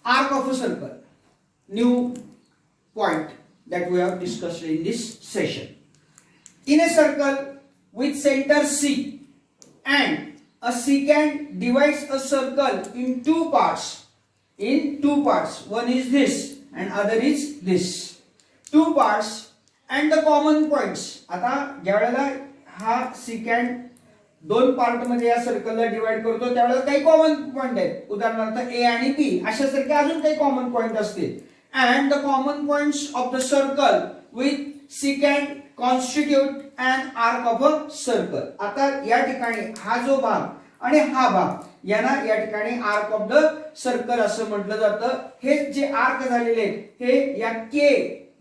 arc of a circle, new point that we have discussed in this session. In a circle with center C and a secant divides a circle in two parts. One is this and other is this. Two parts and the common points. आता ज्यावेळेला हा secant दोन part मध्ये या सर्कलला divide करतो त्यावेळेला काही common point आहेत. उदाहरणार्थ ए आणि बी अशासारखे अजून काही कॉमन पॉइंट असतील. And the common points of the circle with secant constitute an arc of a circle. आता या ठिकाणी हा जो भाग आणि हा भाग यांना या ठिकाणी आर्क ऑफ द सर्कल असं म्हटलं जातं. हे जे आर्क झालेले हे या के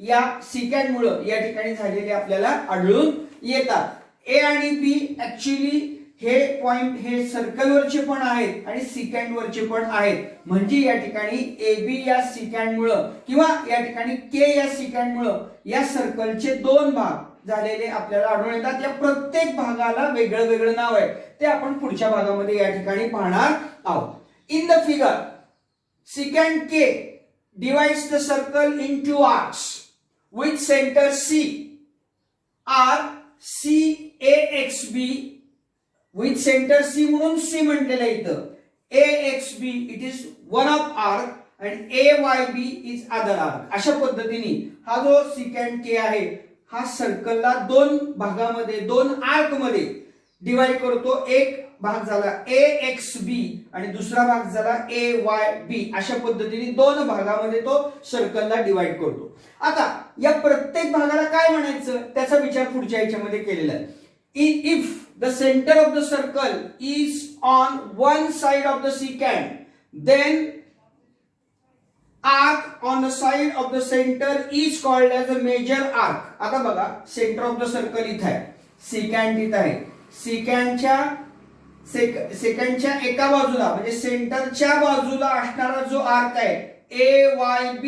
या सिकॅन्ड मुळे या ठिकाणी झालेले आपल्याला आढळून येतात. ए आणि बी ऍक्च्युअली हे पॉइंट हे सर्कल वरचे पण आहेत आणि सिकॅन्ड वरचे पण आहेत. म्हणजे या ठिकाणी ए बी या सिकॅन्ड मुळे किंवा या ठिकाणी के या सिकॅन्ड मुळे या सर्कलचे दोन भाग झालेले आपल्याला आढळून येतात. या प्रत्येक भागाला वेगळं वेगळं नाव आहे. ते आपण पुढच्या भागामध्ये या ठिकाणी पाहणार आहोत. In the figure secant K divides the circle in two arcs with center C are CAXB with center C म्हणून C म्हटलेलं इथं. AXB it is one of arc and AYB is other arc. अशा पद्धतीने हा जो secant K आहे हा सर्कलला दोन भागामध्ये दोन आर्क मध्ये डिवाइड करतो. एक भाग झाला AXB आणि दुसरा भाग झाला AYB. अशा पद्धतीने दोन भागामध्ये तो सर्कलला डिवाइड करतो. आता या प्रत्येक भागाला काय म्हणायचं त्याचा विचार पुढच्या याच्यामध्ये केलेला आहे. If the center of the circle is on one side of the secant, then arc on the side of the center is called as a major arc. आता बघा center of the circle इथे आहे, secant इथे आहे. सेकंडच्या एका बाजूला म्हणजे सेंटरच्या बाजूला असणारा जो आर्क आहे AYB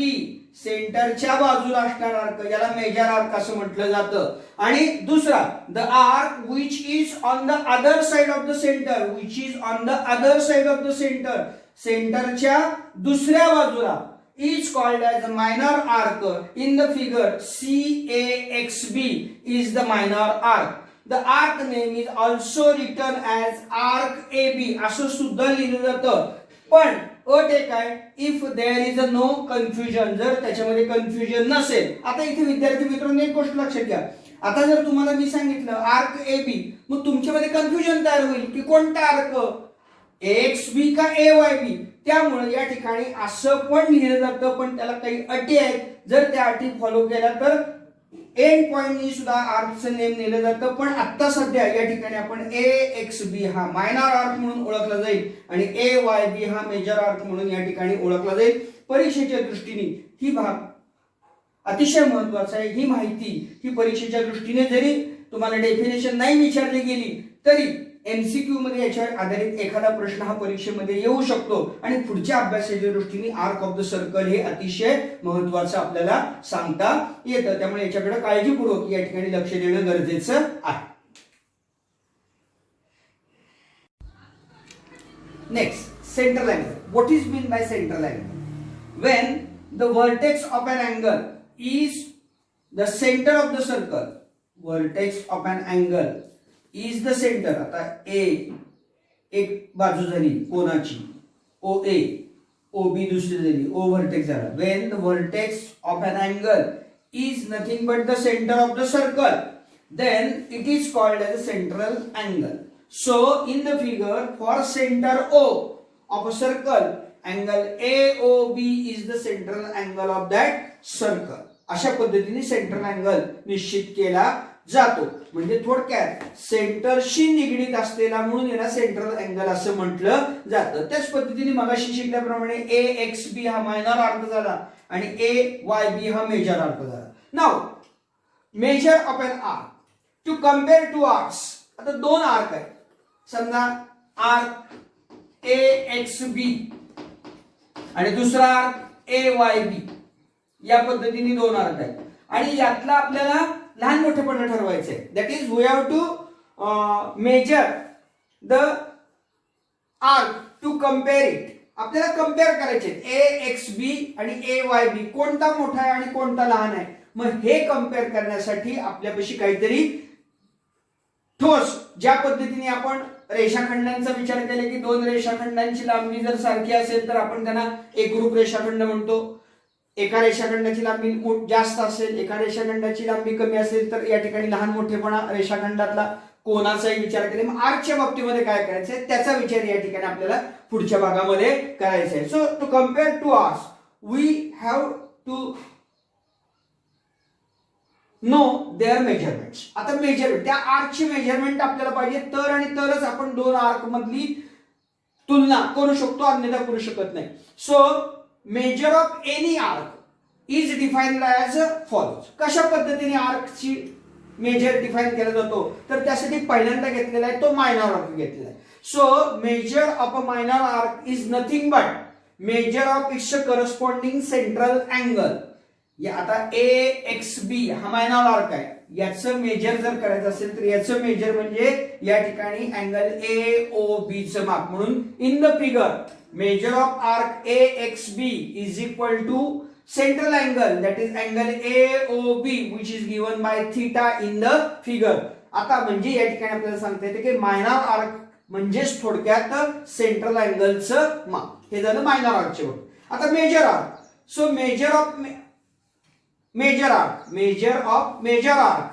सेंटरच्या बाजूला असणारा आर्क याला मेजर आर्क असं म्हटलं जातं. आणि दुसरा the arc which is on the other side of the centre सेंटरच्या दुसऱ्या बाजूला is called as a minor arc. In the figure CAXB is the minor arc. The arc name is also written as arc AB असं सुद्धा लिहिलं जातं. पण अट एक आहे if there is a no confusion, जर त्याच्यामध्ये कन्फ्युजन नसेल. आता इथे विद्यार्थी मित्रांनो एक गोष्ट लक्षात घ्या. आता जर तुम्हाला मी सांगितलं आर्क AB मग तुमच्यामध्ये कन्फ्युजन तयार होईल की कोणता आर्क AXB का AYB. त्यामुळे या ठिकाणी असं पण लिहिलं जातं पण त्याला काही अटी आहेत. जर त्या अटी फॉलो केल्या तर एंड पॉइंटनी सुद्धा आर्कचं नेम लिहिलं जातं. पण आता सध्या या ठिकाणी आपण AXB हा मायनर आर्क म्हणून ओळखला जाईल आणि AYB हा मेजर आर्क म्हणून या ठिकाणी ओळखला जाईल. परीक्षेच्या दृष्टीने ही भाग अतिशय महत्त्वाचा आहे. ही माहिती ही परीक्षेच्या दृष्टीने जरी तुम्हाला डेफिनेशन नाही विचारली गेली तरी MCQ मध्ये याच्यावर आधारित एखादा प्रश्न हा परीक्षेमध्ये येऊ शकतो. आणि पुढच्या अभ्यासाच्या दृष्टीने आर्क ऑफ द सर्कल हे अतिशय महत्त्वाचं आपल्याला सांगता येतं. त्यामुळे याच्याकडे काळजीपूर्वक या ठिकाणी लक्ष देणं गरजेचं आहे. Next central angle. What is mean by central angle? When the vertex of an angle is the centre of the circle. Vertex of an angle is the centre. आता ए एक बाजू झाली कोणाची OA, OB दुसरी झाली O व्हर्टेक्स झाला. When the vertex of an angle is nothing but the centre of the circle then it is called as a central angle. So in the figure for centre O of a circle angle AOB is the central angle of that circle. अशा पद्धतीने central angle निश्चित केला जातो. म्हणजे थोडक्यात सेंटरशी निगडीत असलेला म्हणून याला सेंट्रल अँगल असं म्हटलं जातं. त्याच पद्धतीने मगाशी शिकल्याप्रमाणे AXB हा मायनर आर्क झाला आणि AYB हा मेजर आर्क झाला. Now measure of an arc to compare two arcs. आता दोन आर्क आहेत. समजा आर्क AXB आणि दुसरा आर्क AYB. या पद्धतीने दोन आर्क आहेत आणि यातला आपल्याला लहान मोठेपणा ठरवायचं आहे. That is we have to measure the arc to compare it आपल्याला कम्पेअर करायचे ए एक्स बी आणि ए वाय बी, कोणता मोठा आहे आणि कोणता लहान आहे. मग हे कम्पेअर करण्यासाठी आपल्यापाशी काहीतरी ठोस, ज्या पद्धतीने आपण रेषाखंडांचा विचार केला की दोन रेषाखंडांची लांबी जर सारखी असेल तर आपण त्यांना एकरूप रेषाखंड म्हणतो. एका रेषाखंडाची लांबी जास्त असेल, एका रेषाखंडाची लांबी कमी असेल तर या ठिकाणी लहान मोठेपणा रेषाखंडातला कोणाचाही विचार केला. मग आर्कच्या बाबतीमध्ये काय करायचंय त्याचा विचार या ठिकाणी आपल्याला पुढच्या भागामध्ये करायचा आहे. So to compare two arcs we have to know their measurements. आता मेजरमेंट, त्या आर्कची मेजरमेंट आपल्याला पाहिजे तर आणि तरच आपण दोन आर्क मधली तुलना करू शकतो, अन्यथा करू शकत नाही. So measure of any arc is defined as follows. कशा पद्धतीने आर्कची मेजर डिफाइन केला जातो तर त्यासाठी पहिल्यांदा घेतलेला आहे तो मायनर आर्क घेतलेला आहे. So measure of a minor arc is nothing but major of it's corresponding central angle. आता ए एक्स बी हा मायनर आर्क आहे, याचं मेजर जर करायचं असेल तर याचं मेजर म्हणजे या ठिकाणी अँगल ए ओ बी चं माप. म्हणून in the figure measure of arc A X B is equal to central angle, that is angle AOB which is given by theta in the figure. आता म्हणजे या ठिकाणी आपल्याला सांगता येते की मायनर आर्क म्हणजेच थोडक्यात सेंट्रल अँगलचं माप. हे झालं मायनर आर्कचे वर्ड. आता major arc. So major arc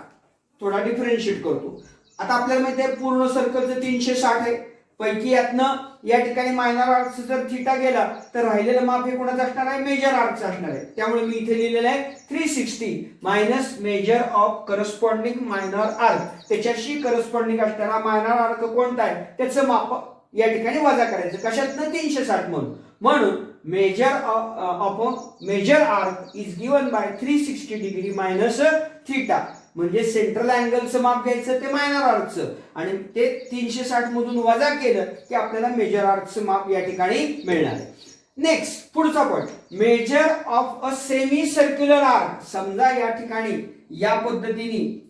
थोडा डिफरन्शिएट करतो. आता आपल्याला माहिती आहे पूर्ण सर्कलचं 360 आहे, पैकी यातनं या ठिकाणी मायनर आर्क जर थीटा गेला तर राहिलेलं माप हे कोणाचं असणार आहे, मेजर आर्कचं असणार आहे. त्यामुळे मी इथे लिहिलेलं आहे 360 minus measure of corresponding minor arc. त्याच्याशी करस्पॉन्डिंग असणारा मायनर आर्क कोणता आहे त्याचं माप या ठिकाणी वजा करायचं. कशातनं 360 म्हणून major arc is given by 360 degree minus theta. म्हणजे सेंट्रल अँगलचं माप घ्यायचं ते मायनर आर्कचं आणि ते 360 मधून वजा केलं की आपल्याला मेजर आर्कचं माप या ठिकाणी मिळणार आहे. नेक्स्ट पुढचा point measure of a semi circular arc. समजा या ठिकाणी या पद्धतीने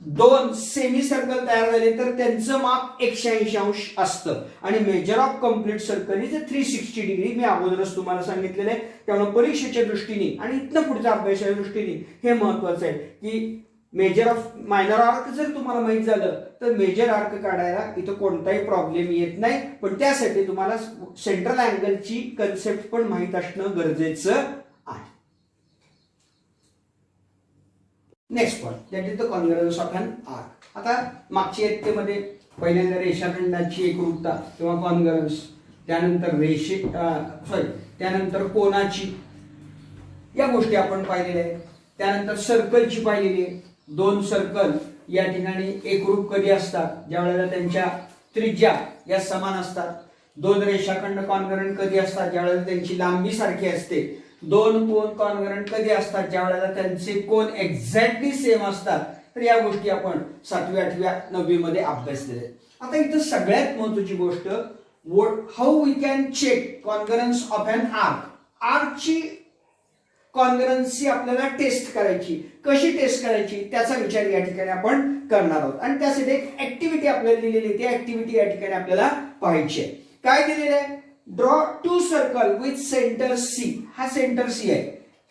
दोन सेमी सर्कल तयार झाले तर त्यांचं माप 180 अंश असतं आणि measure of complete circle is 360 degree. मी अगोदरच तुम्हाला सांगितलेलं आहे. त्यामुळे परीक्षेच्या दृष्टीने आणि इथनं पुढच्या अभ्यासाच्या दृष्टीने हे महत्वाचं आहे की मेजर ऑफ मायनर आर्क जर तुम्हाला माहित झालं तर मेजर आर्क काढायला इथं कोणताही प्रॉब्लेम येत नाही. पण त्यासाठी तुम्हाला सेंट्रल अँगलची कन्सेप्ट पण माहित असणं गरजेचं आहे. Next point that is the convergence of an arc. आता मागच्या इयत्तेमध्ये पहिल्यांदा रेषाखंडाची एकरूपता किंवा कॉन्व्हर्जन्स, त्यानंतर त्यानंतर कोनाची या गोष्टी आपण पाहिलेल्या आहेत. त्यानंतर सर्कलची पाहिलेली आहे. दोन सर्कल या ठिकाणी एकरूप कधी असतात, ज्या वेळेला त्यांच्या त्रिज्या या समान असतात. दोन रेषाखंड कॉन्व्हर्जंट कधी असतात, ज्या वेळेला त्यांची लांबी सारखी असते. दोन कोन कॉन्व्हर्जंट कधी असतात, ज्या वेळेला त्यांचे कोन एक्झॅक्टली सेम असतात. तर या गोष्टी आपण 7वी 8वी 9वी मध्ये अभ्यासलेले. आता इथं सगळ्यात महत्त्वाची गोष्ट how we can check convergence of an arc. आर्कची कॉन्व्हर्जन्सी आपल्याला टेस्ट करायची. कशी टेस्ट करायची त्याचा विचार या ठिकाणी आपण करणार आहोत आणि त्यासाठी एक ऍक्टिव्हिटी आपल्याला दिलेली आहे. ती ऍक्टिव्हिटी या ठिकाणी आपल्याला पाहायची आहे. काय दिलेलं आहे, draw two circle with centre C. हा सेंटर सी आहे.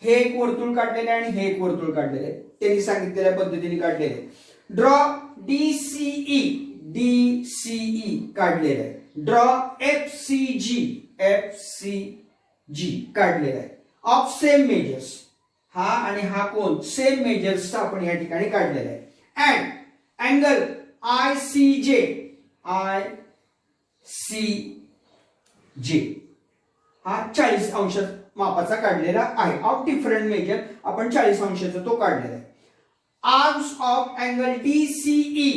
हे एक वर्तुळ काढलेले आहे आणि हे एक वर्तुळ काढलेले आहे. त्यांनी सांगितलेल्या पद्धतीने काढलेले. ड्रॉ DCE काढलेलं आहे. ड्रॉ FCG काढलेला आहे. ऑफ सेम मेजर्स, हा आणि हा कोन सेम मेजर्स आपण या ठिकाणी काढलेला आहे. अँड अँगल ICJ हा 40 अंश मापाचा काढलेला आहे. ऑफ डिफरंट मेजर आपण 40 अंशाचा तो काढलेला आहे. Arms of angle DCE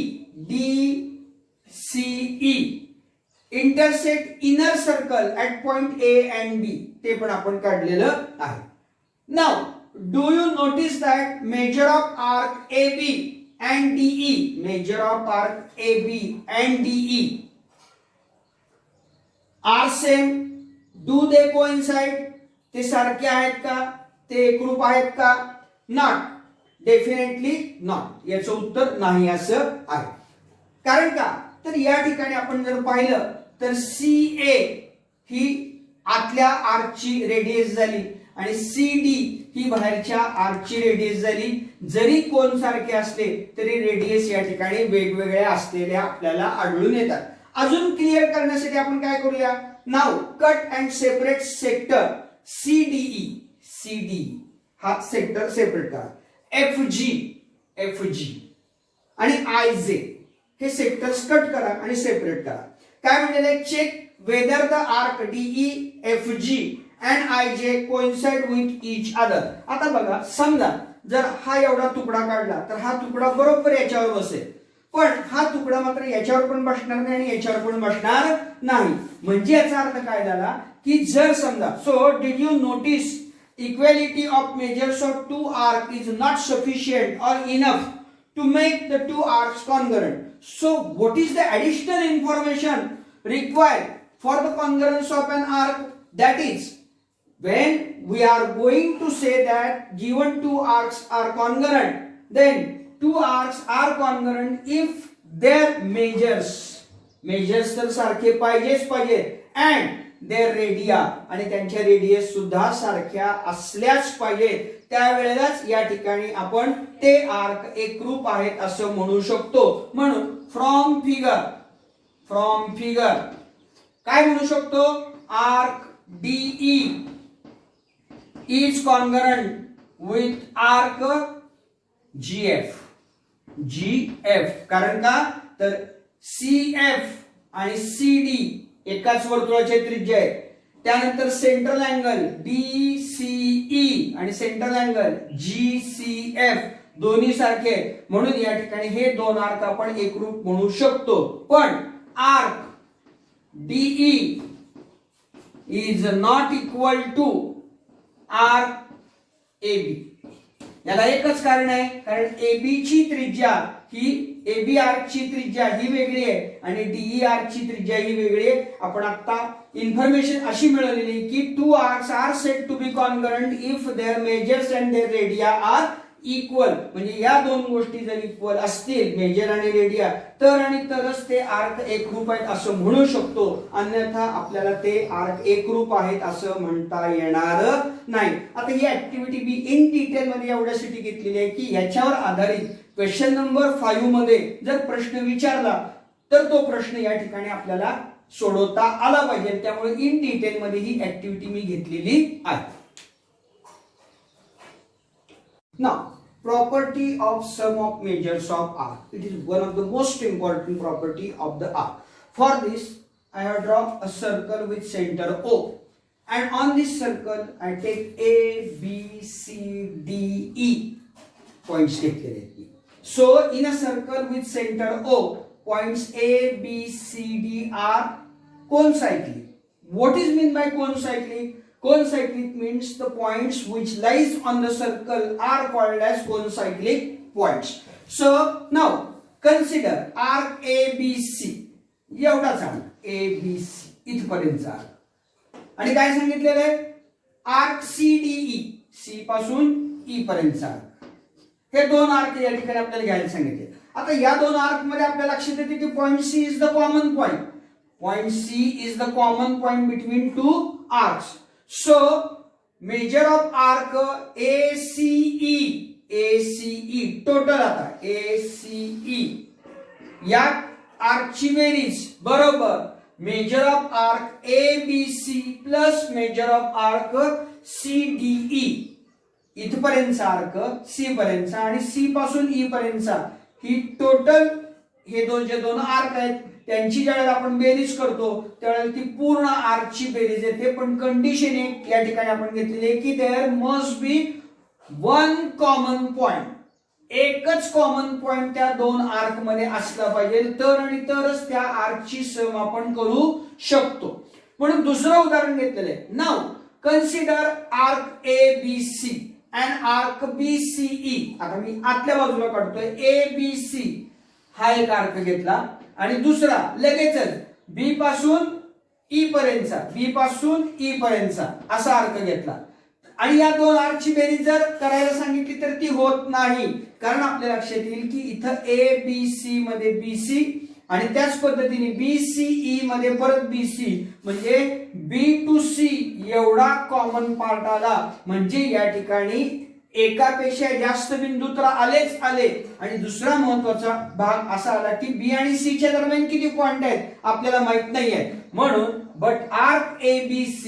intersect inner circle at point A and B ते पण आपण काढलेलं आहे. Now do you notice that measure of arc AB and DE, measure of arc AB and DE are same. Do they coincide, ते सारखे आहेत का, ते एकरूप आहेत का, नॉट, डेफिनेटली नॉट. याचं उत्तर नाही असं आहे. कारण का तर या ठिकाणी आपण जर पाहिलं तर CA ही आतल्या आर्कची रेडियस झाली आणि CD ही बाहेरच्या आर्कची रेडियस झाली. जरी कोन सारखे असले तरी रेडियस या ठिकाणी वेगवेगळ्या असलेल्या आपल्याला आढळून येतात. अजून क्लिअर करण्यासाठी आपण काय करूया, नाव cut and separate sector CDE हा सेक्टर सेपरेट करा. FG आणि IJ हे सेक्टर्स कट करा आणि सेपरेट करा. काय म्हणलेलं आहे, check whether the arc DE, FG and IJ coincide with each other. आता बघा, समजा जर हा एवढा तुकडा काढला तर हा तुकडा बरोबर याच्यावर बसेल, पण हा तुकडा मात्र याच्यावर पण बसणार नाही आणि याच्यावर पण बसणार नाही. म्हणजे याचा अर्थ काय झाला की जर समजा, so did you notice equality of measures of two arcs is not sufficient or enough to make the two arcs congruent. So what is the additional information required for the congruence of an arc? That is, when we are going to say that given two arcs are congruent, then two arcs are congruent if their measures तर सारखे पाहिजेच पाहिजे, and their radio आणि त्यांच्या radius सुद्धा सारख्या असल्याच पाहिजे. त्यावेळेलाच या ठिकाणी आपण ते आर्क एकरूप आहेत असं म्हणू शकतो. म्हणून फ्रॉम फिगर काय म्हणू शकतो, arc DE is congruent with arc GF. कारण का, तर CF आणि CD एकाच वर्तुळाचे त्रिज्या आहे. त्यानंतर सेंट्रल अँगल DCE आणि सेंट्रल अँगल GCF दोन्ही सारखे आहेत. म्हणून या ठिकाणी हे दोन आर्क आपण एकरूप म्हणू शकतो. पण arc DE is not equal to arc AB. याला एकच कारण आहे, कारण AB ची त्रिज्या ही AB आर्कची त्रिज्या ही वेगळी आहे आणि DE आर्कची त्रिज्या ही वेगळी आहे. आपण आता इन्फॉर्मेशन अशी मिळवलेली की two arcs are said to be congruent if their measures and their radii are equal. म्हणजे या दोन गोष्टी जर इक्वल असतील, मेजर आणि रेडिया, तर आणि तरच ते आर्क एकरूप आहेत असं म्हणू शकतो. अन्यथा आपल्याला ते आर्क एकरूप आहेत असं म्हणता येणार नाही. आता ही ऍक्टिव्हिटी मी इन डिटेल मध्ये एवढ्यासाठी घेतलेली आहे की याच्यावर आधारित क्वेश्चन नंबर 5 मध्ये जर प्रश्न विचारला तर तो प्रश्न या ठिकाणी आपल्याला सोडवता आला पाहिजे. त्यामुळे इन डिटेल मध्ये ही ऍक्टिव्हिटी मी घेतलेली आहे. Now, property of sum of measures of arc. It is one of the most important property of the arc. For this, I have drawn a circle with center O, and on this circle, I take A, B, C, D, E points घेतलेले आहेत. So, in a circle with center O, points A, B, C, D are concyclic. What is meant by concyclic? Concyclic means the points which lies on the circle are called as concyclic points. So now consider arc ABC. एवढाच arc ABC इथपर्यंतचा arc. आणि काय सांगितलेलं आहे, arc CDE C पासून E पर्यंतचा arc. हे दोन arc या ठिकाणी आपल्याला घ्यायला सांगितले. आता या दोन आर्क मध्ये आपल्या लक्षात येते की point C is the common point. Point C is the common point between two arcs. So, measure of arc ACE total आता ACE या आर्कची बेरीज बरोबर measure of arc ABC plus measure of arc CDE इथपर्यंतचा arc C पर्यंतचा आणि C पासून E पर्यंतचा ही टोटल हे दोन आर्क आहेत त्यांची ज्यावेळेला आपण बेरीज करतो त्यावेळेला ती पूर्ण आर्कची बेरीज येते. पण कंडिशन एक या ठिकाणी आपण घेतलेली आहे की there must be one common point. एकच कॉमन पॉइंट त्या दोन आर्क मध्ये असला पाहिजे, तर आणि तरच त्या आर्कची सम आपण करू शकतो. म्हणून दुसरं उदाहरण घेतलेलं आहे. Now consider arc ABC and arc BCE. आता मी आतल्या बाजूला काढतोय ABC हा एक आर्क घेतला आणि दुसरा लगेचच B पासून E पर्यंतचा असा आर्क घेतला आणि या दोन आर्कची बेरीज जर करायला सांगितली तर ती होत नाही. कारण आपल्या लक्षात येईल की इथं ABC मध्ये BC आणि त्याच पद्धतीने BCE मध्ये परत BC म्हणजे B to C एवढा कॉमन पार्ट आला, म्हणजे या ठिकाणी एकापेक्षा जास्त बिंदू तर आलेच आले. आणि दुसरा महत्वाचा भाग असा आला की B आणि C च्या दरम्यान किती पॉइंट आहेत आपल्याला माहित नाही आहे. म्हणून but arc ABC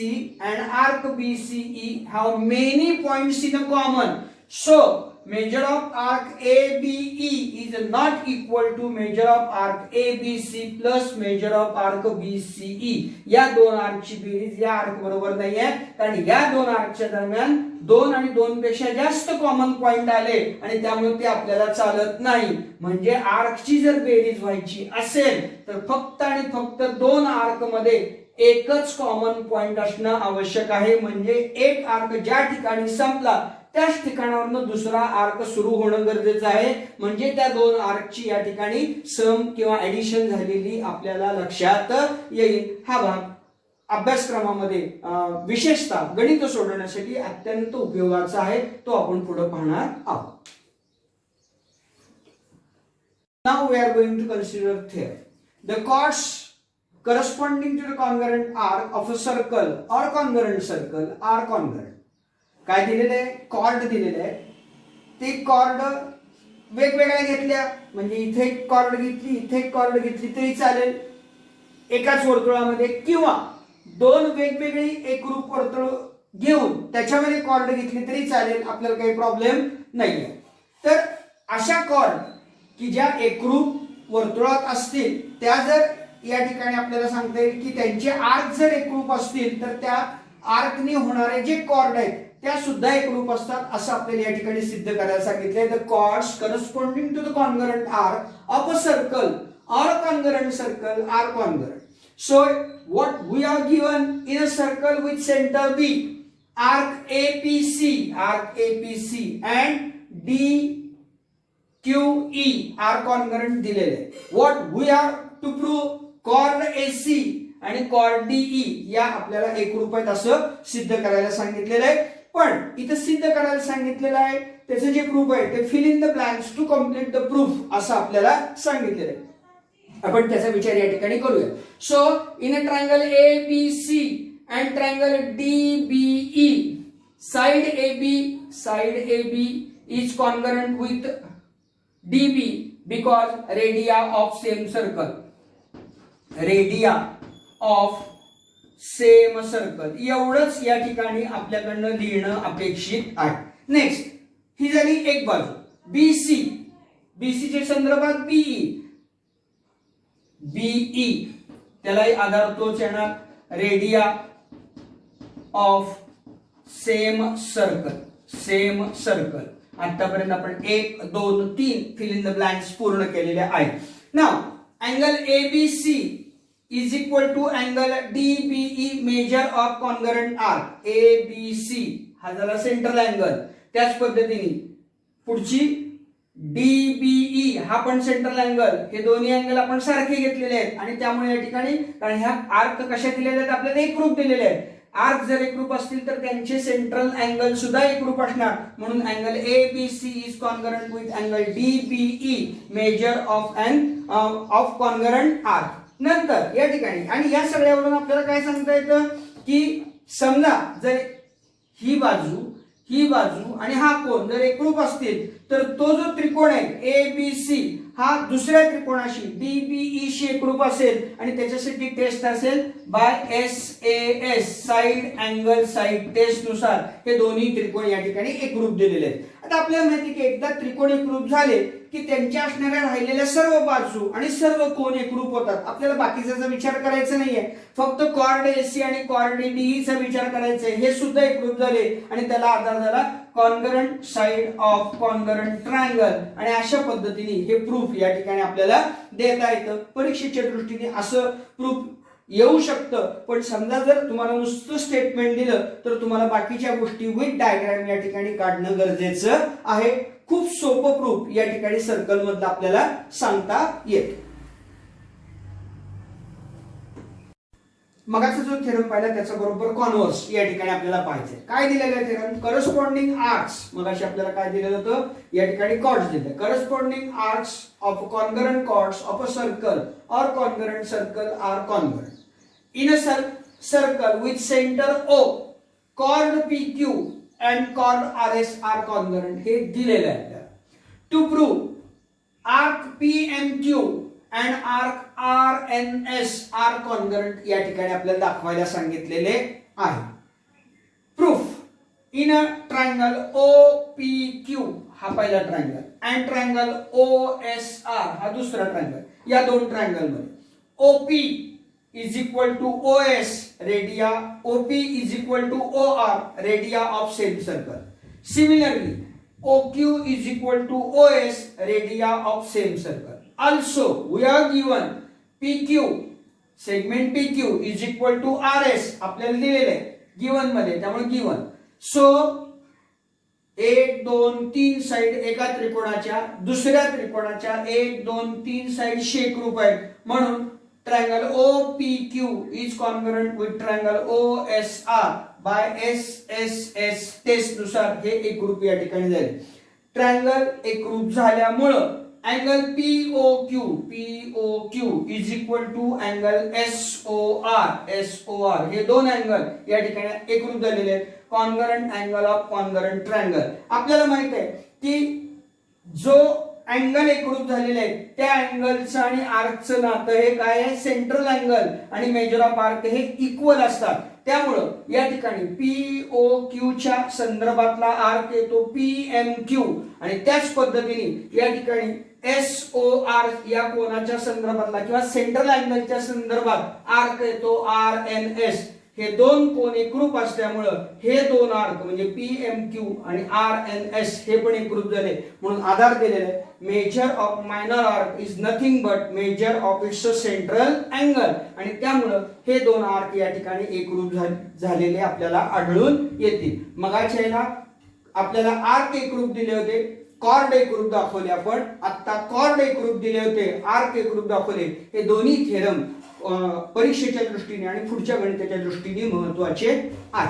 and arc BCE have many points in common. So measure of arc ABE is not equal to measure of arc ABC plus measure of arc BCE. या दोन आर्कची बेरीज या आर्क बरोबर नाही आहे, कारण या दोन आर्कच्या दरम्यान 2 आणि 2 पेक्षा जास्त कॉमन पॉइंट आले आणि त्यामुळे ते आपल्याला चालत नाही. म्हणजे आर्कची जर बेरीज व्हायची असेल तर फक्त आणि फक्त 2 आर्क मध्ये एकच कॉमन पॉइंट असणं आवश्यक आहे. म्हणजे एक आर्क ज्या ठिकाणी संपला त्याच ठिकाणावरून दुसरा आर्क सुरू होणं गरजेचं आहे. म्हणजे त्या 2 आर्कची या ठिकाणी सम किंवा ऍडिशन झालेली आपल्याला लक्षात येईल. हा भाग अभ्यासक्रमामध्ये विशेषतः गणित सोडवण्यासाठी अत्यंत उपयोगाचा आहे, तो आपण पुढे पाहणार आहोत. Now we are going to consider theorem. The chords corresponding to the congruent arc of a circle or congruent circle are congruent. काय दिलेले आहे, कॉर्ड दिलेले आहे. ते कॉर्ड वेगवेगळ्या घेतल्या, म्हणजे इथे एक कॉर्ड घेतली, इथे एक कॉर्ड घेतली तरी चालेल एकाच वर्तुळामध्ये, किंवा 2 वेगवेगळी एकरूप वर्तुळ घेऊन त्याच्यामध्ये कॉर्ड घेतली तरी चालेल, आपल्याला काही प्रॉब्लेम नाहीये. तर अशा कॉर्ड की ज्या एकरूप वर्तुळात असतील त्या जर या ठिकाणी आपल्याला सांगता येईल की त्यांचे आर्क जर एकरूप असतील तर त्या आर्कने होणारे जे कॉर्ड आहेत त्या सुद्धा एकरूप असतात, असं आपल्याला या ठिकाणी सिद्ध करायला सांगितलंय. The chords corresponding to the congruent arc of a circle or congruent circle are congruent. So what we are given in a circle with center B, arc APC and DQE are congruent दिलेले. What we are to prove, chord AC आणि chord DE या आपल्याला एकरूप आहेत असं सिद्ध करायला सांगितलेलं आहे. पण इथं सिद्ध करायला सांगितलेलं आहे त्याचे जे प्रूफ आहे ते fill in the blanks to complete the proof असं आपल्याला सांगितलेलं आहे. आपण त्याचा विचार या ठिकाणी करूया. So in a triangle ABC and triangle DBE, side AB is congruent with DB because radii of same circle. Radii of same circle एवढंच या ठिकाणी आपल्याकडनं लिहिणं अपेक्षित आहे. नेक्स्ट ही झाली एक बाजू BC च्या संदर्भात BE त्यालाही आधार तोच येणार, रेडिया ऑफ सेम सर्कल. आतापर्यंत आपण 1 2 3 फिल इन द ब्लँक्स पूर्ण केलेले आहेत. नाव angle ABC is equal to angle DBE measure of congruent arc. ABC हा झाला सेंट्रल अँगल. त्याच पद्धतीने पुढची DBE हा पण सेंट्रल अँगल. हे दोन्ही अँगल आपण सारखे घेतलेले आहेत आणि त्यामुळे या ठिकाणी कारण ह्या आर्क कशा दिलेले आहेत आपल्याला एकरूप दिलेले आहेत. आर्क जर एकरूप असतील तर त्यांचे सेंट्रल अँगल सुद्धा एकरूप असणार. म्हणून angle ABC is congruent with angle DBE measure of congruent arc. नंतर या ठिकाणी आणि या सगळ्यावरून आपल्याला काय सांगता येतं की समजा जर ही बाजू आणि हा कोन जर एकरूप असतील तर तो जो त्रिकोण आहे ABC हा दुसऱ्या त्रिकोणाशी DBE शी एकरूप असेल आणि त्याच्यासाठी टेस्ट असेल by SAS side angle side test नुसार हे दोन्ही त्रिकोण या ठिकाणी एकरूप दिलेले आहेत. आता आपल्याला माहिती की एकदा त्रिकोण एकरूप झाले की त्यांच्या असणाऱ्या राहिलेल्या सर्व बाजू आणि सर्व कोन एकरूप होतात. आपल्याला बाकीचा विचार करायचा नाहीये, फक्त कॉर्ड AC आणि कॉर्ड DE चा विचार करायचा आहे. हे सुद्धा एकरूप झाले आणि त्याला आधार झाला congruent side of congruent triangle. आणि अशा पद्धतीने हे प्रूफ या ठिकाणी आपल्याला देता येतं. परीक्षेच्या दृष्टीने असं प्रूफ येऊ शकतं. पण समजा जर तुम्हाला नुसतं स्टेटमेंट दिलं तर तुम्हाला बाकीच्या गोष्टी विथ डायग्राम या ठिकाणी काढणं गरजेचं आहे. खूप सोपं प्रूफ या ठिकाणी सर्कल मधलं आपल्याला सांगता येतं. मगाचा जो थेरम पाहिला त्याचा बरोबर कॉन्व्हर्स या ठिकाणी आपल्याला पाहायचं आहे. काय दिलेलं आहे थेरम? करस्पॉन्डिंग आर्क्स, मगाशी आपल्याला काय दिलेलं होतं? या ठिकाणी कॉर्ड्स दिले. Corresponding arcs of congruent chords of a circle or congruent circle are congruent. In a circle with centre O, chord PQ and chord RS are congruent. हे दिलेलं आहे आपल्याला. To prove arc PMQ and arc RNS are congruent या ठिकाणी आपल्याला दाखवायला सांगितलेले आहे. Proof in a triangle OPQ हा पहिला ट्रायंगल अँड ट्रायंगल OSR हा दुसरा ट्रायंगल. या दोन ट्रायंगल मध्ये OP is equal to OS radii, OP is equal to OR radii of same circle. Similarly, OQ is equal to OS radii of same circle. Also, we are given PQ, segment PQ is equal to RS आपल्याला दिलेले given मध्ये, त्यामुळे given. So 1 2 3 side एका त्रिकोणाच्या दुसऱ्या त्रिकोणाच्या 1 2 3 side शेकरूप आहेत, म्हणून triangle OPQ is congruent with triangle OSR by SSS test नुसार हे एकरूप या ठिकाणी झाले. ट्रायंगल एकरूप झाल्यामुळं angle POQ is equal to angle SOR हे दोन अँगल या ठिकाणी एकरूप झालेले आहेत. Congruent angle of congruent triangle. आपल्याला माहित आहे की जो अँगल एकरूप झालेले आहेत त्या अँगलचं आणि आर्कचं नातं हे काय आहे? सेंट्रल अँगल आणि मेजर ऑफ आर्क हे इक्वल असतात. त्यामुळं या ठिकाणी POQ च्या संदर्भातला आर्क येतो PMQ आणि त्याच पद्धतीने या ठिकाणी SOR या कोनाच्या संदर्भातला किंवा सेंट्रल अँगलच्या संदर्भात आर्क येतो RNS. हे दोन कोन एकरूप असल्यामुळे हे दोन आर्क म्हणजे PMQ आणि RNS हे पण एकरूप झाले, म्हणून आधार दिलेला आहे. Measure of minor arc is nothing but major of its central angle आणि त्यामुळे हे दोन आर्क या ठिकाणी एकरूप झालेले आपल्याला आढळून येतील. मगाच्या याला आपल्याला आर्क एकरूप दिले होते, कॉर्ड एकरूप दाखवले आपण. आता कॉर्ड एकरूप दिले होते, आर्क एकरूप दाखवले. हे दोन्ही थेरम परीक्षेच्या दृष्टीने आणि पुढच्या गणिताच्या दृष्टीने महत्त्वाचे आहे.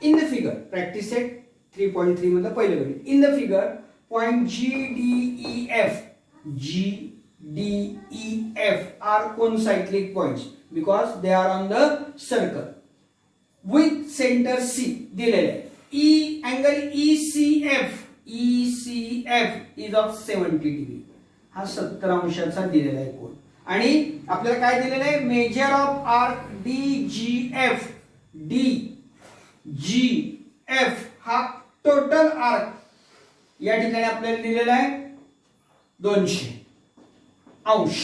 In the figure practice set 3.3 मधलं पहिलं गणित. In the figure point GDEF are concyclic points because they are on the circle with centre C दिलेले आहे. Angle ECF is of 70 degree. हा 70 अंशाचा दिलेला आहे कोन. आणि आपल्याला काय दिलेलं आहे? मेजर ऑफ आर्क DGF हा टोटल आर्क या ठिकाणी आपल्याला दिलेला आहे 200 अंश.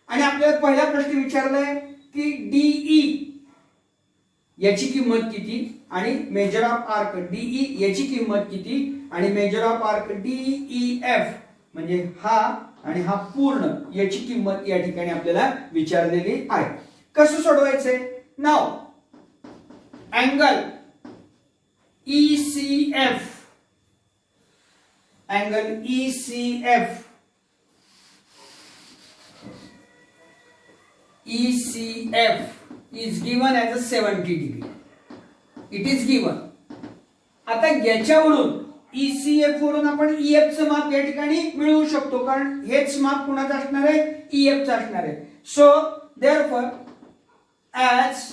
आणि आपल्याला पहिला प्रश्न विचारलाय की DE याची किंमत किती आणि मेजर ऑफ आर्क DE याची किंमत किती आणि मेजर ऑफ आर्क DEF म्हणजे हा आणि हा पूर्ण याची किंमत या ठिकाणी आपल्याला विचारलेली आहे. कसं सोडवायचंय? नाव angle ECF is given as a 70 degree. It is given. आता याच्यावरून ECF वरून आपण EF चं माप या ठिकाणी मिळवू शकतो, कारण हेच माप कुणाचं असणार आहे? EF चं असणार आहे. So therefore as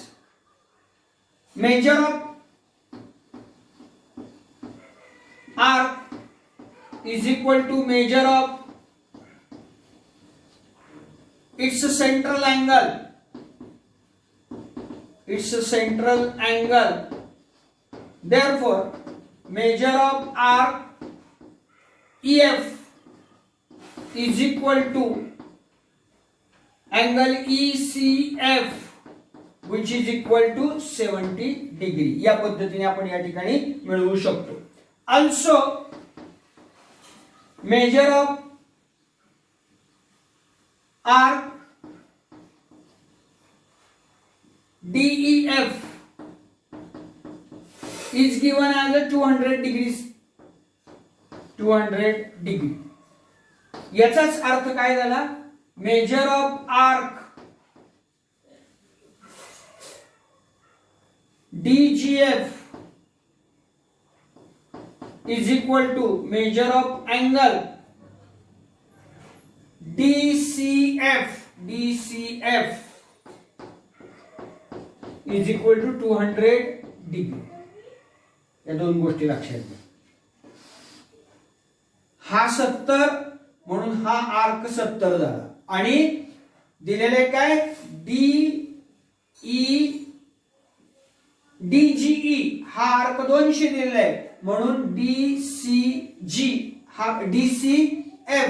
measure of arc is equal to measure of its central angle. Therefore, measure of arc EF is equal to angle ECF which is equal to 70 degree. या पद्धतीने आपण या ठिकाणी मिळवू शकतो. Also, measure of arc DEF is given as a 200 degrees. 200 degree. याचाच अर्थ काय झाला? measure of arc DGF is equal to measure of angle DCF is equal to 200 degree. या दोन गोष्टी लक्षात घ्या. हा 70 म्हणून हा आर्क 70 झाला आणि दिलेले काय DGE हा आर्क 200 दिलेला आहे म्हणून DCG हा DCF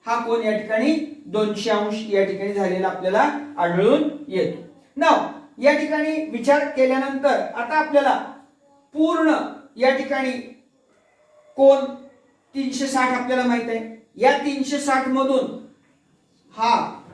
हा कोण या ठिकाणी 200 अंश या ठिकाणी झालेला आपल्याला आढळून येतो. नाव या ठिकाणी विचार केल्यानंतर आता आपल्याला पूर्ण या ठिकाणी कोण 360 आपल्याला माहित आहे. या 360 मधून हा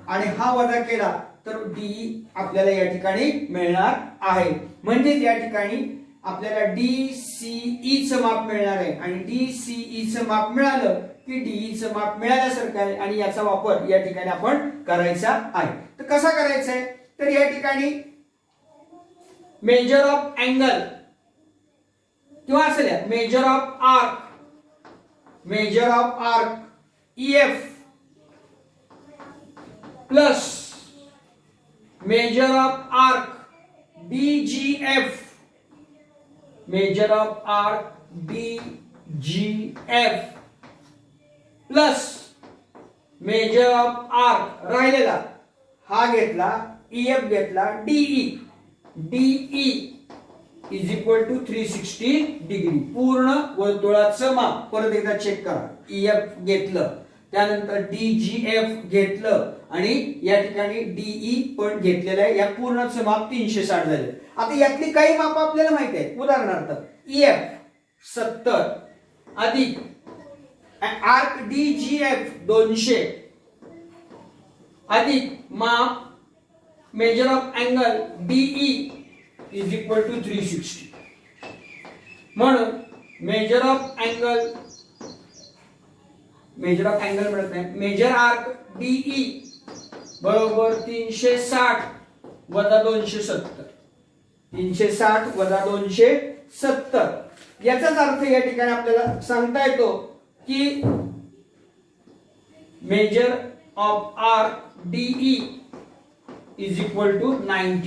आणि हा वजा केला तर DE आपल्याला या ठिकाणी मिळणार आहे. म्हणजे या ठिकाणी आपल्याला DCE चं माप मिळणार आहे आणि DCE चं माप मिळालं की DE चं माप मिळाल्यासारखं आहे आणि याचा वापर या ठिकाणी आपण करायचा आहे. तर कसा करायचा आहे तर या ठिकाणी मेजर ऑफ अँगल किंवा असेल measure of arc EF plus measure of arc DGF plus measure of arc राहिलेला हा घेतला EF घेतला DE is equal to 360 degree. पूर्ण वर्तुळाचं माप परत एकदा चेक करा. EF घेतलं त्यानंतर DGF घेतलं आणि या ठिकाणी DE पण घेतलेलं आहे. या पूर्णचं माप 360 झाले. आता यातली काही माप आपल्याला माहिती आहे. उदाहरणार्थ EF 70 अधिक आर्क DGF 200 अधिक माप measure of angle DE is equal to 360. म्हणून मेजर ऑफ अँगल म्हणत नाही मेजर आर्क DE बरोबर 360 वजा 270 360 वजा 270. याचाच अर्थ या ठिकाणी आपल्याला सांगता येतो की measure of arc DE is equal to 90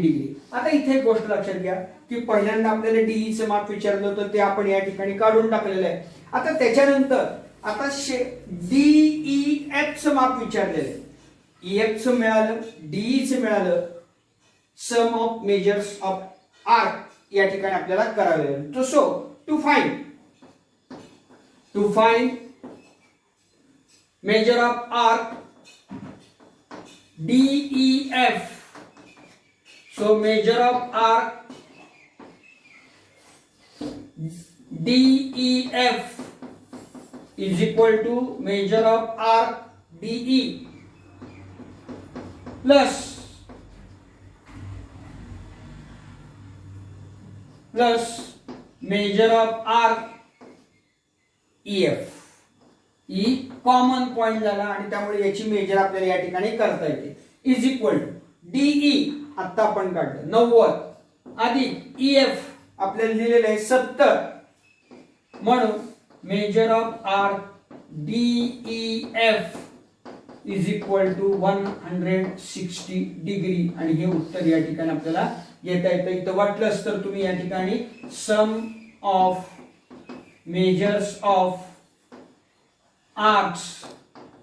degree. आता इथे एक गोष्ट लक्षात घ्या की पहिल्यांदा आपल्याला DE चं माप विचारलं होतं ते आपण या ठिकाणी काढून टाकलेलं आहे. आता त्याच्यानंतर आता DEF चं माप विचारलेलं आहे. EF चं मिळालं DE चं मिळालं sum of measures of arc या ठिकाणी आपल्याला करावे लागेल. So to find measure of arc DEF. So measure of arc DEF is equal to measure of arc DE plus measure of arc EF. He common point झाला आणि त्यामुळे याची major आपल्याला या ठिकाणी करता येते. इज इक्वल टू DE आता आपण काढलं 90 अधिक EF आपल्याला दिलेलं आहे 70 म्हणून measure of arc DEF is equal to 160 degree आणि हे उत्तर या ठिकाणी आपल्याला येता येतं. इथं वाटलंच तर तुम्ही या ठिकाणी सम ऑफ मेजर्स ऑफ आर्क्स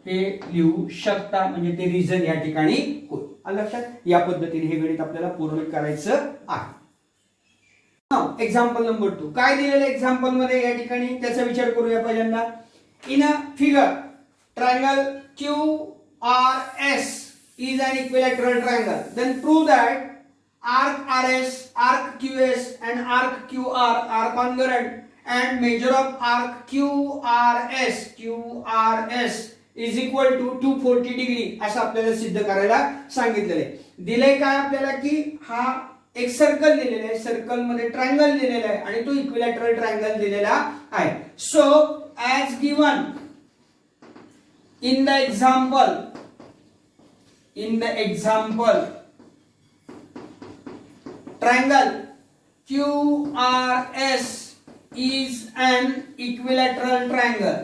हे लिहू शकता म्हणजे ते रिझन या ठिकाणी होईल. लक्षात या पद्धतीने हे गणित आपल्याला पूर्ण करायचं आहे. एक्झाम्पल नंबर 2 काय दिलेलं एक्झाम्पल मध्ये या ठिकाणी त्याचा विचार करूया. पहिल्यांदा in a figure triangle QRS is an equilateral triangle, then prove that arc RS, arc QS and arc QR are congruent and measure of arc QRS is equal to 240 degree असं आपल्याला सिद्ध करायला सांगितलेलं आहे. दिलंय काय आपल्याला की हा एक सर्कल दिलेला आहे, सर्कल मध्ये ट्रायंगल दिलेला आहे आणि तो इक्विलॅटरल ट्रायंगल दिलेला आहे. So as given in the example triangle QRS is an equilateral triangle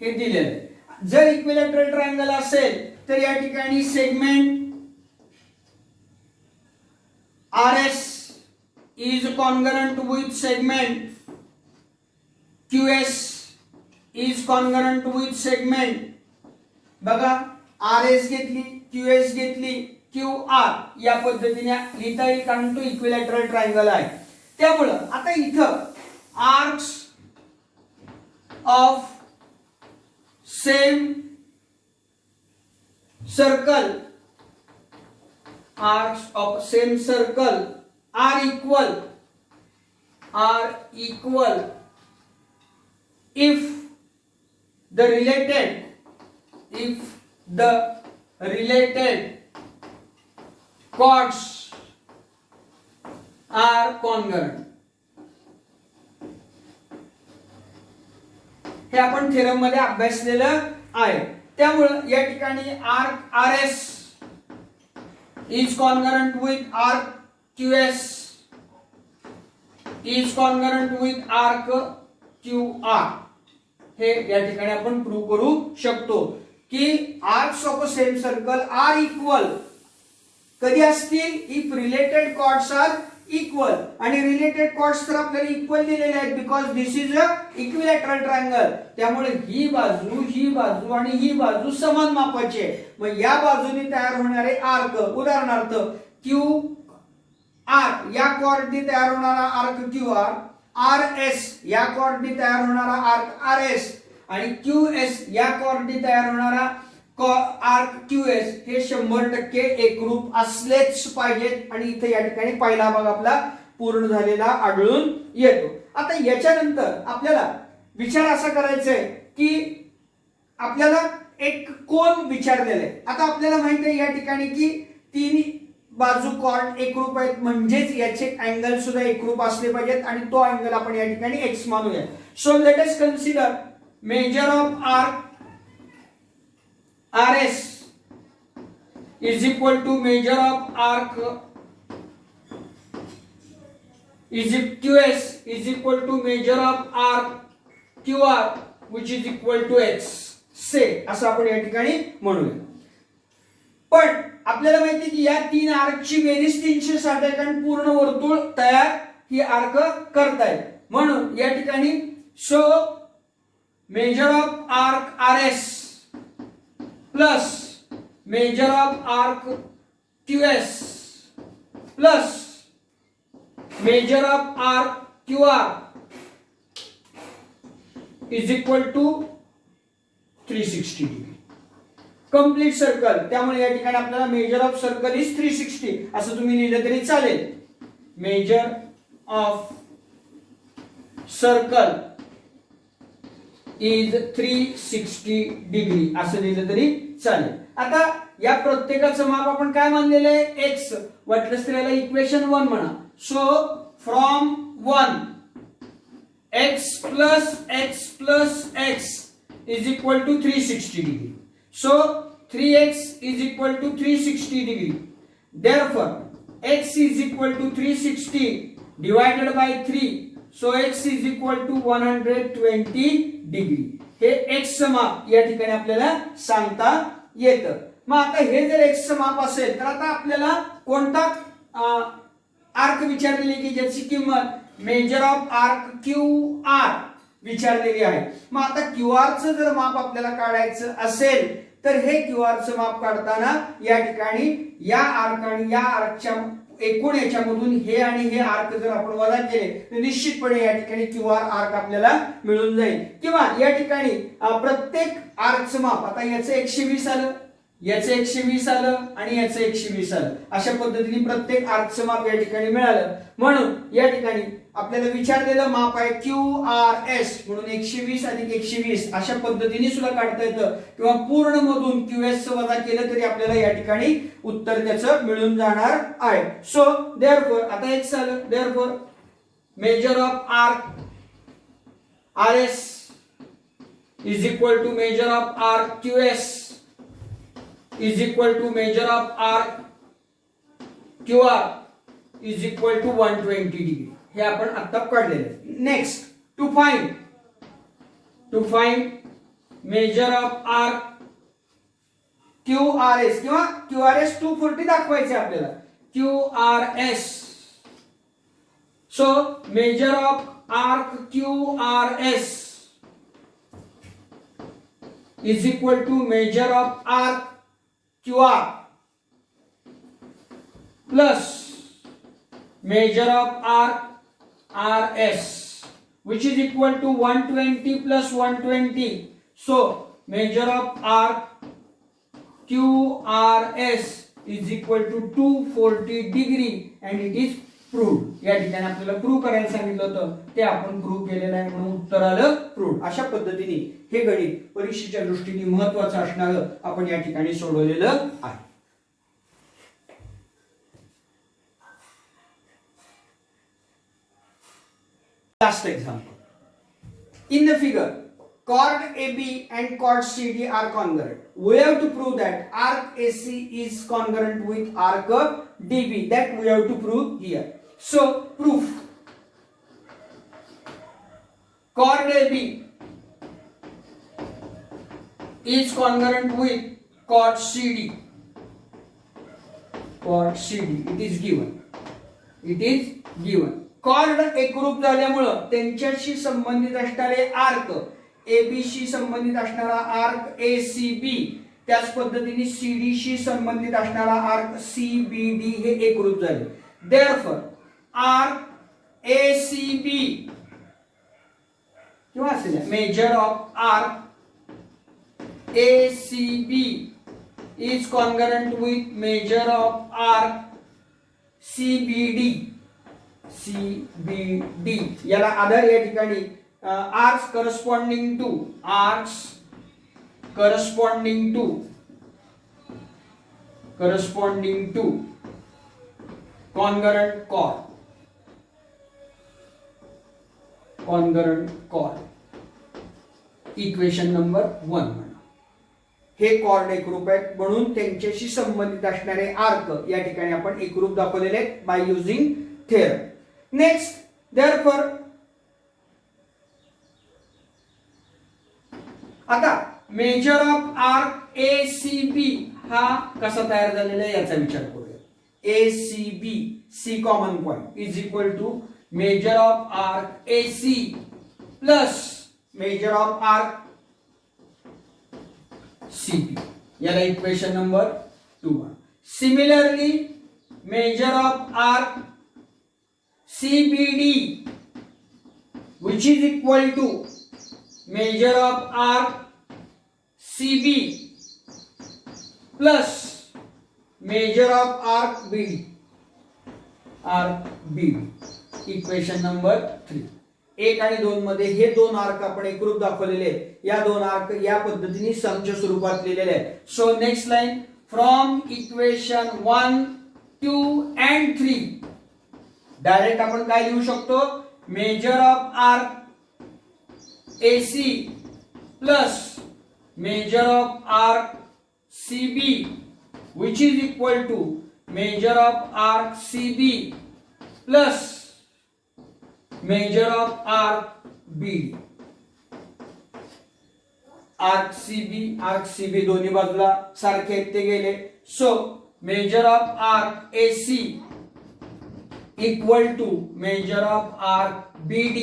हे दिलेलं आहे. जर इक्विलॅटरल ट्रायंगल असेल तर या ठिकाणी segment RS is congruent with segment QS is congruent with segment. बघा RS घेतली, QS घेतली, QR या पद्धतीने लिहिता येईल कारण तो इक्विलॅटरल ट्रायंगल आहे. त्यामुळं आता इथं arcs of same circle are equal if the related chords are congruent. हे आपण थेरम मध्ये अभ्यासलेलं आहे. त्यामुळे या ठिकाणी arc RS is congruent with arc QS is congruent with arc QR. हे या ठिकाणी आपण प्रूव्ह करू शकतो की arcs of a same circle are equal कधी असतील if related chords are equal. आणि रिलेटेड कॉर्ड्स तर आपल्याला इक्वल दिलेले आहेत because this is a equilateral triangle. त्यामुळे ही बाजू आणि ही बाजू समान मापाची आहे. मग या बाजूने तयार होणारे आर्क उदाहरणार्थ QR या कॉर्डने तयार होणारा आर्क QR, RS या कॉर्डने तयार होणारा आर्क RS आणि QS या कॉर्डने तयार होणारा आर्क QS हे 100% एकरूप असलेच पाहिजेत. आणि इथे या ठिकाणी पहिला भाग आपला पूर्ण झालेला आढळून येतो. आता याच्यानंतर आपल्याला विचार असा करायचा आहे की आपल्याला एक कोन विचारलेला आहे. आता आपल्याला माहिती आहे या ठिकाणी की तीन बाजू कॉर्ड एकरूप आहेत म्हणजेच याचे अँगल सुद्धा एकरूप असले पाहिजेत आणि तो अँगल आपण या ठिकाणी x मानूया. So let us consider major of arc RS is equal to measure of arc QS is equal to measure of arc QR which is equal to x. से असं आपण या ठिकाणी म्हणूया. पण आपल्याला माहिती की या तीन आर्कची बेरीज 360 आहे कारण पूर्ण वर्तुळ तयार ही आर्क करतायत. म्हणून या ठिकाणी so measure of arc RS plus measure of arc QS plus measure of arc QR is equal to 360 degree. Complete circle. त्यामुळे या ठिकाणी आपल्याला measure of circle is 360 असं तुम्ही लिहिलं तरी चालेल. Measure of circle is 360 degree असं लिहिलं तरी चालेल. आता या प्रत्येकाचं माप आपण काय मानलेलं आहे x. वाटलंच तर याला इक्वेशन 1 म्हणा. So from 1 x plus x is equal to 360 degree. So 3x is equal to 360 degree. Therefore x is equal to 360 divided by 3. So x is equal to 120 degree. हे x चं माप या ठिकाणी आपल्याला सांगता येतं. मग आता हे जर x चं माप असेल तर आता आपल्याला कोणता आर्क विचारलेली की ज्याची किंमत मेजर ऑफ आर्क QR विचारलेली आहे. मग आता QR चं जर माप आपल्याला काढायचं असेल तर हे QR चं माप काढताना या ठिकाणी या आर्क आणि या आर्कच्या एकूण याच्यामधून हे आणि हे आर्क जर आपण वजा केले तर निश्चितपणे या ठिकाणी QR आर्क आपल्याला मिळून जाईल. किंवा या ठिकाणी प्रत्येक आर्कचं माप आता याचं 120 आलं, याचं 120 आलं आणि याचं 120 आलं. अशा पद्धतीने प्रत्येक आर्कचं माप या ठिकाणी मिळालं. म्हणून या ठिकाणी आपल्याला विचारलेलं माप आहे QRS म्हणून 120 अधिक 120 अशा पद्धतीने सुद्धा काढता येतं किंवा पूर्ण मधून QS वजा केलं तरी आपल्याला या ठिकाणी उत्तर त्याचं मिळून जाणार आहे. सो देअरफॉर आता x आलं. Therefore major of arc RS is equal to measure of arc QS is equal to measure of arc QR is equal to 120 degree. हे आपण आता काढलेले. Next to find measure of arc QRS किंवा QRS 240 दाखवायचे आपल्याला. QRS. So measure of arc QRS is equal to measure of arc QR plus measure of arc RS, which is equal to 120 plus 120. So measure of arc QRS is equal to 240 degree and it is proved. या ठिकाणी आपल्याला prove करायला सांगितलं होतं, ते आपण prove केलेलं आहे म्हणून उत्तर आलं प्रूव्ड. अशा पद्धतीने हे गणित परीक्षेच्या दृष्टीने महत्त्वाचं असणारं आपण या ठिकाणी सोडवलेलं आहे. Last example. In the figure, chord AB and chord CD are congruent. We have to prove that arc AC is congruent with arc DB. That we have to prove here. So, proof. Chord AB is congruent with chord CD. Chord CD. It is given. Chord एकरूप झाल्यामुळे त्यांच्याशी संबंधित असणारे arc AB शी संबंधित असणारा arc ACB, त्याच पद्धतीने CD शी संबंधित असणारा आर्क CBD हे एकरूप झाले. Therefore आर्क ACB किंवा असेल measure of arc ACB is congruent with measure of arc CBD. याला आधार या ठिकाणी arcs corresponding to congruent chord equation number 1. हे कॉर्ड एकरूप आहेत म्हणून त्यांच्याशी संबंधित असणारे आर्क या ठिकाणी आपण एकरूप दाखवलेले आहेत by using theorem. Next, therefore आता मेजर ऑफ आर्क ACB हा कसा तयार झालेला आहे याचा विचार करूया. ACB C common point is equal to measure of arc AC plus measure of arc CB. याला equation number 2. Similarly measure of arc CBD, which is equal to measure of arc CB plus measure of arc BD. Equation number 3. 1 आणि 2 मध्ये हे दोन arc आपण एकरूप दाखवलेले आहेत. या दोन आर्क या पद्धतीने समच्या स्वरूपात लिहिलेले आहेत. So next line, from equation 1, 2 and 3 direct आपण काय लिहू शकतो, major of arc AC plus measure of arc CB which is equal to measure of arc CB plus measure of arc BD. Arc CB दोन्ही बाजूला सारखे ते गेले. So measure of arc AC equal to measure of arc BD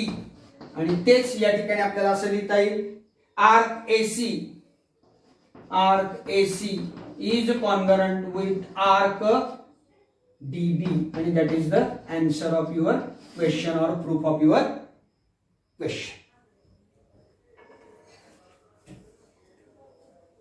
आणि तेच या ठिकाणी आपल्याला असं लिहिता येईल, arc AC is congruent with arc DB and that is the answer of your question or proof of your question.